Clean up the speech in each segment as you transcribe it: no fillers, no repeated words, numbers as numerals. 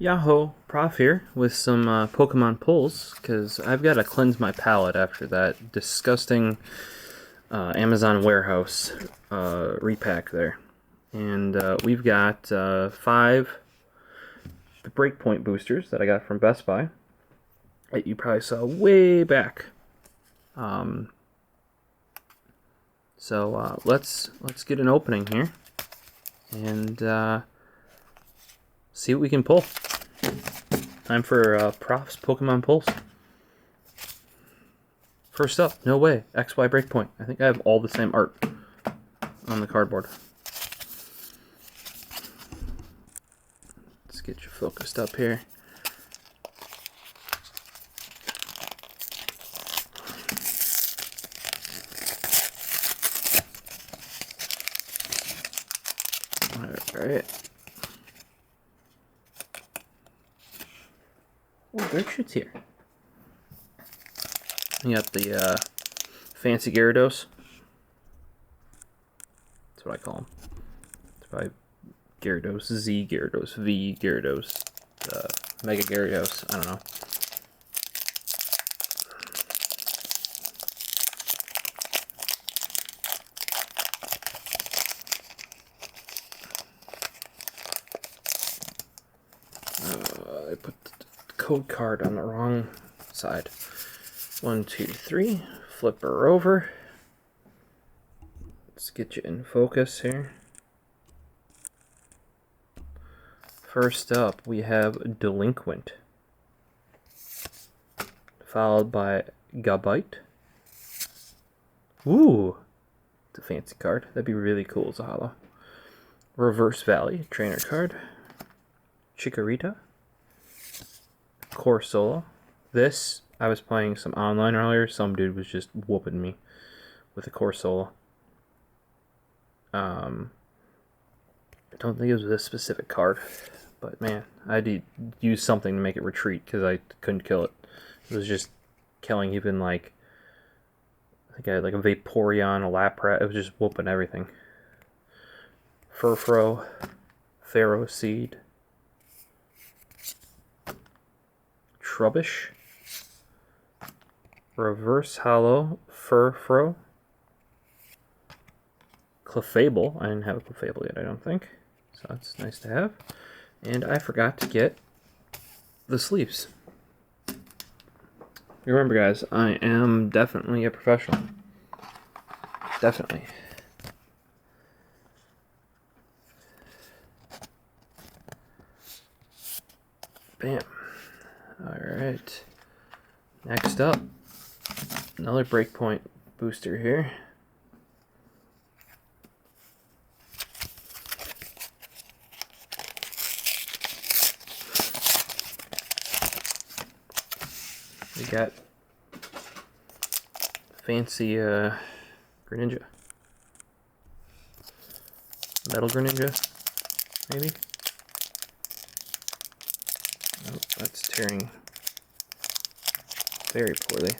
Yahoo, Prof here with some Pokemon pulls, because I've got to cleanse my palate after that disgusting Amazon warehouse repack there. And we've got 5 Breakpoint boosters that I got from Best Buy that you probably saw way back. So let's get an opening here and see what we can pull. Time for Prof's Pokemon pulls. First up, no way, XY Breakpoint. I think I have all the same art on the cardboard. Let's get you focused up here. Alright. Oh, Gertrude's here. You got the fancy Gyarados. That's what I call them. It's probably Gyarados Z, Gyarados V, Gyarados, Mega Gyarados. I don't know. I put the code card on the wrong side. 1, 2, 3. Flip her over. Let's get you in focus here. First up, we have Delinquent, followed by Gabite. Ooh, it's a fancy card. That'd be really cool as a holo. Reverse Valley, trainer card. Chikorita. Corsola. This, I was playing some online earlier. Some dude was just whooping me with a Corsola. I don't think it was this specific card, but man, I had to use something to make it retreat because I couldn't kill it. It was just killing even like, I think I had like a Vaporeon, a Lapras. It was just whooping everything. Furfro, Pharaoh Seed, Trubbish, Reverse Hollow, Furfro, Clefable. I didn't have a Clefable yet, I don't think. So that's nice to have. And I forgot to get the sleeves. Remember, guys, I am definitely a professional. Definitely. Bam. Alright. Next up, another Breakpoint booster here. We got fancy Greninja. Metal Greninja, maybe? Oh, that's tearing very poorly.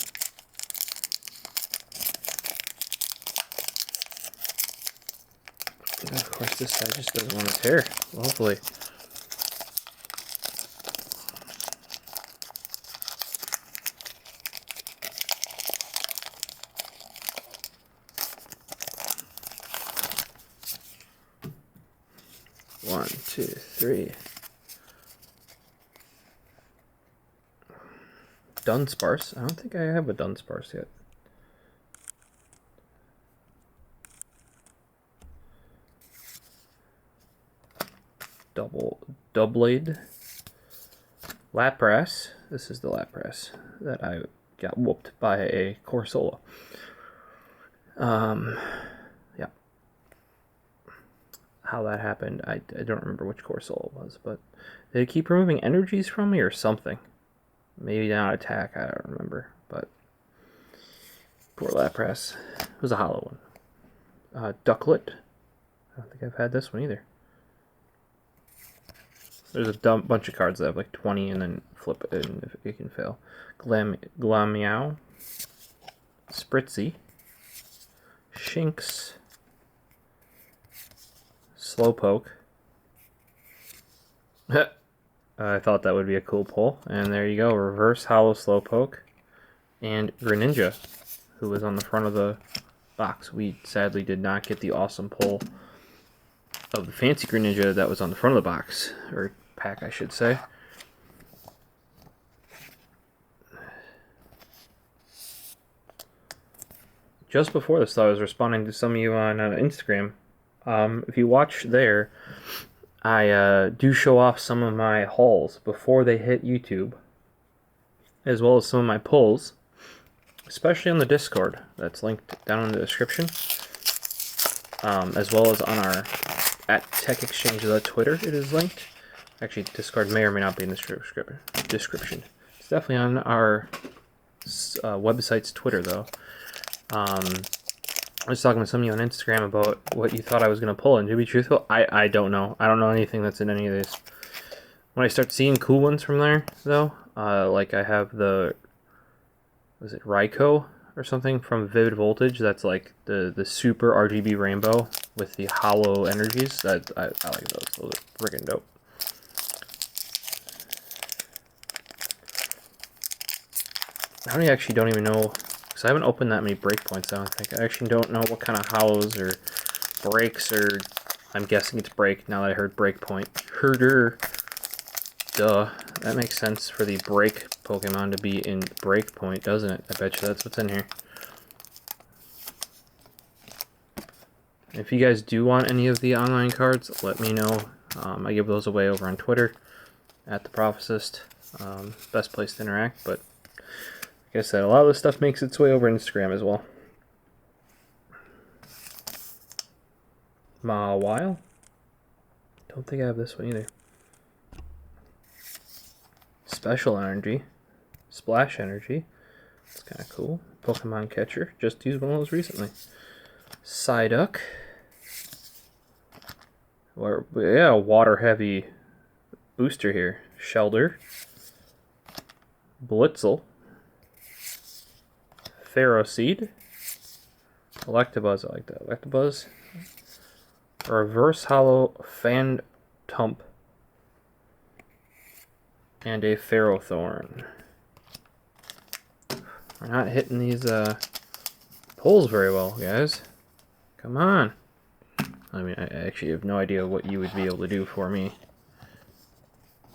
And of course, this side just doesn't want to tear. Well, hopefully. One, two, three. Dunsparce. I don't think I have a Dunsparce yet. Doublade. Lapras. This is the Lapras that I got whooped by a Corsola. Yeah. How that happened, I don't remember which Corsola it was, but did it keep removing energies from me or something? Maybe not attack, I don't remember, but poor Lapras. It was a hollow one. Ducklet. I don't think I've had this one either. There's a bunch of cards that have like 20 and then flip it and if it can fail. Glameow. Spritzy. Shinx. Slowpoke. I thought that would be a cool pull. And there you go, Reverse Hollow Slowpoke and Greninja, who was on the front of the box. We sadly did not get the awesome pull of the Fancy Greninja that was on the front of the box, or pack I should say. Just before this, though, I was responding to some of you on Instagram. If you watch there, I do show off some of my hauls before they hit YouTube, as well as some of my pulls, especially on the Discord. That's linked down in the description, as well as on our @TechExchange Twitter. It is linked. Actually, Discord may or may not be in the description. It's definitely on our website's Twitter, though. I was talking with some of you on Instagram about what you thought I was going to pull, and to be truthful, I don't know. I don't know anything that's in any of these. When I start seeing cool ones from there, though, like I have the, was it Raikou or something from Vivid Voltage? That's like the super RGB rainbow with the hollow energies. I like those. Those are freaking dope. I actually don't even know, because I haven't opened that many breakpoints, I don't think. I actually don't know what kind of hollows or breaks, or I'm guessing it's break now that I heard breakpoint. Herder. Duh. That makes sense for the break Pokemon to be in breakpoint, doesn't it? I bet you that's what's in here. If you guys do want any of the online cards, let me know. I give those away over on Twitter, @TheProphecist. Best place to interact, but like I said, a lot of this stuff makes its way over Instagram as well. Mawile? Don't think I have this one either. Special Energy. Splash Energy. That's kind of cool. Pokemon Catcher. Just used one of those recently. Psyduck. Or, yeah, water heavy booster here. Shelder. Blitzel. Ferroseed. Electabuzz, I like that. Electabuzz. Reverse Hollow Phantump. And a Ferrothorn. We're not hitting these pulls very well, guys. Come on. I mean, I actually have no idea what you would be able to do for me.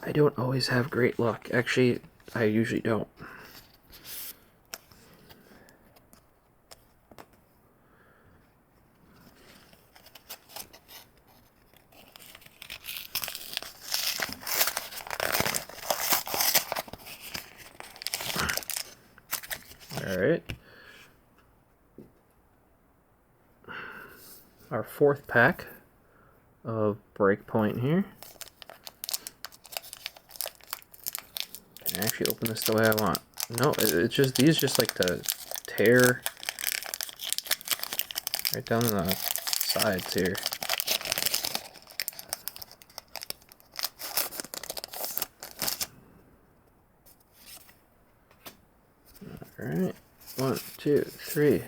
I don't always have great luck. Actually, I usually don't. Alright. Our fourth pack of Breakpoint here. Can I actually open this the way I want? No, it's just, these just like to tear right down the sides here. Alright, 1, 2, 3.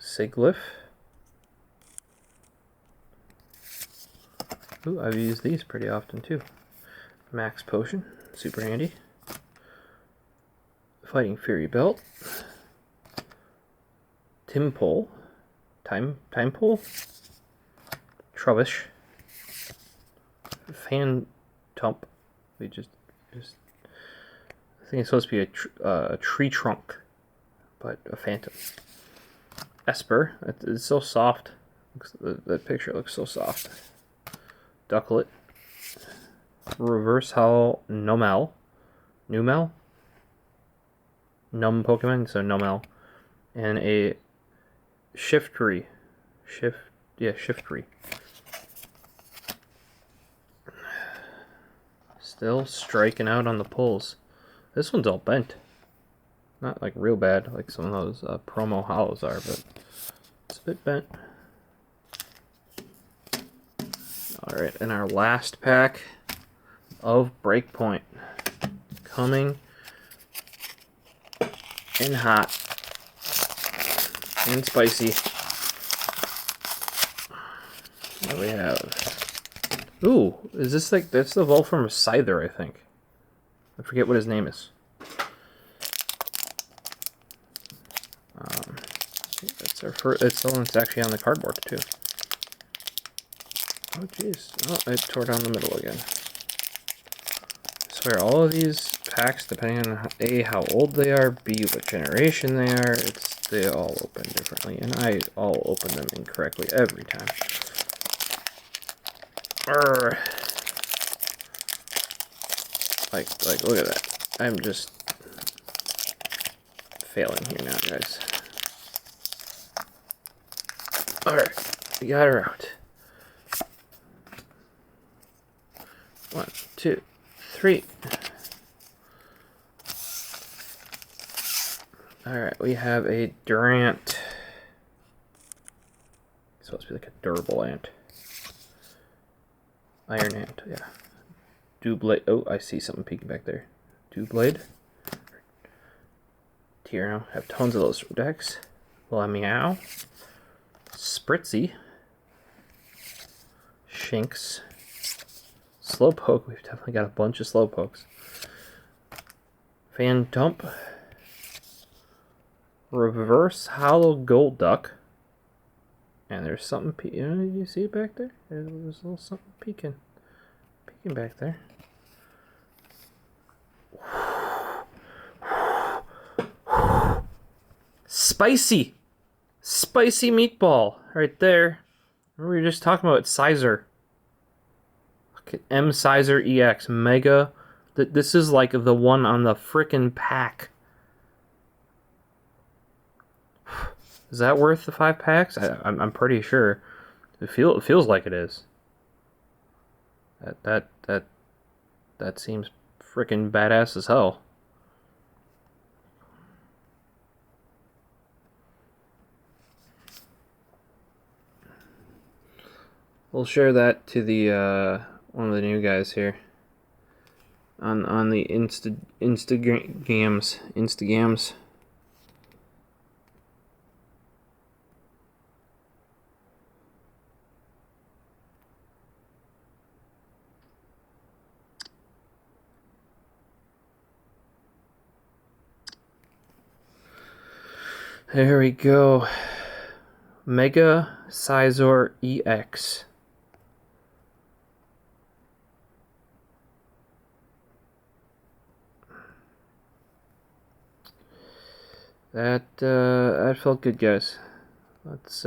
Siglif. Ooh, I've used these pretty often too. Max Potion, super handy. Fighting Fury Belt. Timpole. Timepole. Trubbish. Phantump. We just I think it's supposed to be a tree trunk, but a phantom. Esper. It's so soft. That picture looks so soft. Ducklet. Reverse Hollow Numel. Numel? Num Pokemon, so Numel. And a Shiftry. Shiftry. Still striking out on the pulls. This one's all bent. Not like real bad, like some of those promo hollows are, but it's a bit bent. Alright, and our last pack of Breakpoint. Coming in hot and spicy. What do we have? Ooh, is this like, that's the evolved form of Scyther, I think. I forget what his name is. That's our first, it's the one that's actually on the cardboard, too. Oh, jeez. Oh, it tore down the middle again. I swear, all of these packs, depending on A, how old they are, B, what generation they are, they all open differently, and I all open them incorrectly every time. Arrgh. Like, look at that. I'm just failing here now, guys. Alright, we got her out. 1, 2, 3. Alright, we have a Durant. It's supposed to be like a durable ant. Iron ant, yeah. Doublade. Oh, I see something peeking back there. Doublade. Tyranno. Have tons of those from decks. Meow. Spritzy. Shinx. Slowpoke. We've definitely got a bunch of Slowpokes. Phantump. Reverse Hollow Golduck. And there's something you see it back there? There's a little something peeking back there. Spicy meatball right there. We were just talking about Scyther. Look at M Scyther EX Mega. This is like the one on the frickin' pack. Is that worth the 5 packs? I'm pretty sure. It feels like it is. That seems frickin' badass as hell. We'll share that to the one of the new guys here on the Instagrams. There we go. Mega Scyther EX. That felt good, guys. Let's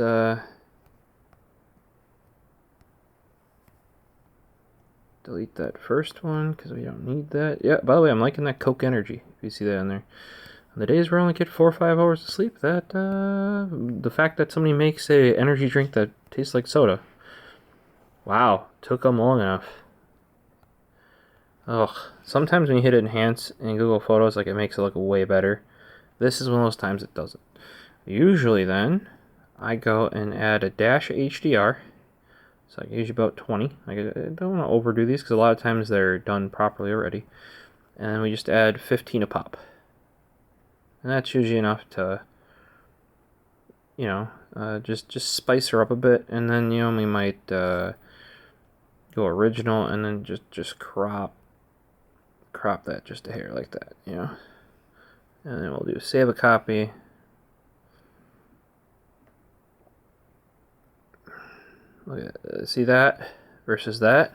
delete that first one because we don't need that. Yeah, by the way, I'm liking that Coke Energy. If you see that in there. On the days where I only get 4 or 5 hours of sleep, that the fact that somebody makes a energy drink that tastes like soda. Wow, took them long enough. Ugh. Sometimes when you hit enhance in Google Photos, like, it makes it look way better. This is one of those times it doesn't. Usually then, I go and add a dash of HDR. So I usually about 20. I don't want to overdo these because a lot of times they're done properly already. And then we just add 15 a pop. And that's usually enough to, you know, just spice her up a bit. And then, you know, we might go original and then just crop that just a hair like that, you know. And then we'll do save a copy. Look at see that versus that.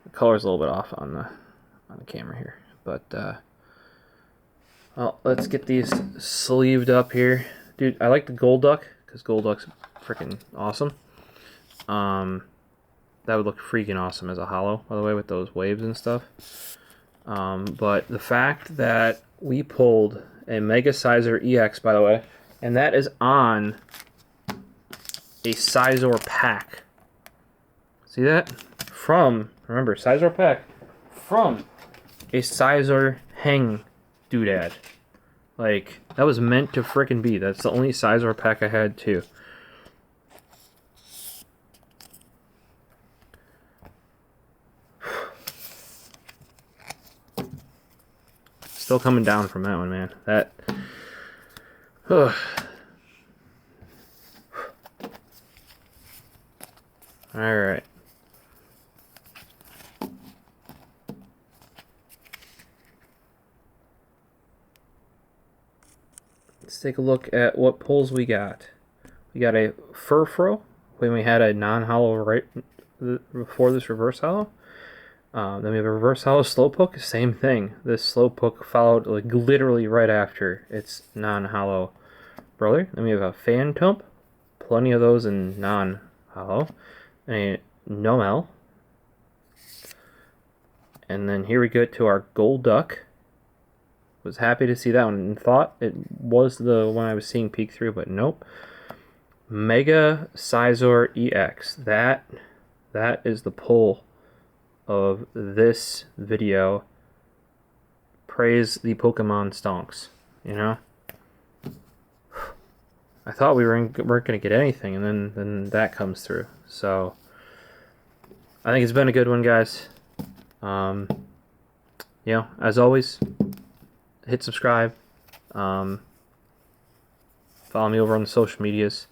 The color's a little bit off on the camera here, but well, let's get these sleeved up here, dude. I like the Golduck because Golduck's freaking awesome. That would look freaking awesome as a hollow, by the way, with those waves and stuff. But the fact that we pulled a Mega Scyther EX, by the way, and that is on a Scyther pack. See that? Remember, Scyther pack from a Scyther hang doodad. Like, that was meant to frickin' be. That's the only Scyther pack I had, too. Still coming down from that one, man. That... Ugh. Alright. let's take a look at what pulls we got. We got a Furfro when we had a non-hollow right before this reverse hollow. Then we have a reverse hollow Slowpoke, same thing. This Slowpoke followed like literally right after its non-hollow brother. Then we have a Phantump, plenty of those in non-hollow. A Noel. And then here we go to our Golduck. Was happy to see that one and thought it was the one I was seeing peek through, but nope. Mega Scizor EX. That is the pull of this video. Praise the Pokemon stonks, you know? I thought we weren't going to get anything, and then that comes through. So, I think it's been a good one, guys. You know, as always, hit subscribe. Follow me over on the social medias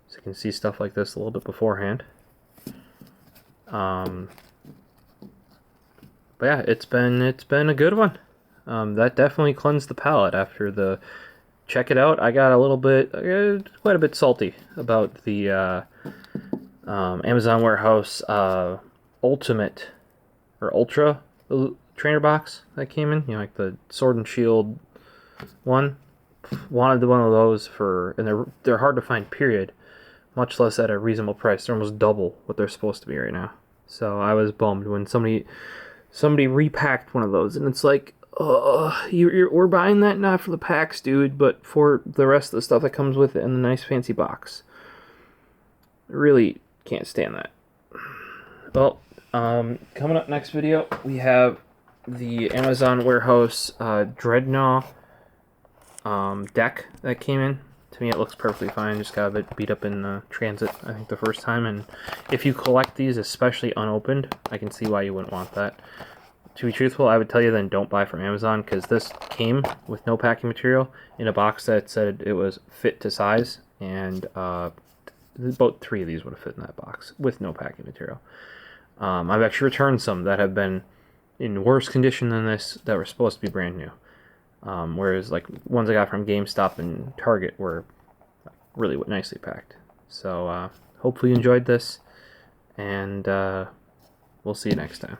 so you can see stuff like this a little bit beforehand. But yeah, it's been a good one. That definitely cleansed the palate after the check it out. I got a little bit, quite a bit salty about the Amazon Warehouse Ultimate or Ultra trainer box that came in. You know, like the Sword and Shield one. Wanted one of those and they're hard to find. Period. Much less at a reasonable price. They're almost double what they're supposed to be right now. So I was bummed when somebody repacked one of those, and it's like, we're buying that not for the packs, dude, but for the rest of the stuff that comes with it in the nice fancy box. Really can't stand that. Well, coming up next video, we have the Amazon Warehouse Dreadnought deck that came in. To me, it looks perfectly fine. Just got a bit beat up in transit, I think, the first time. And if you collect these, especially unopened, I can see why you wouldn't want that. To be truthful, I would tell you then don't buy from Amazon, because this came with no packing material in a box that said it was fit to size, and about 3 of these would have fit in that box with no packing material. I've actually returned some that have been in worse condition than this that were supposed to be brand new. Whereas like ones I got from GameStop and Target were really nicely packed. So hopefully you enjoyed this, and we'll see you next time.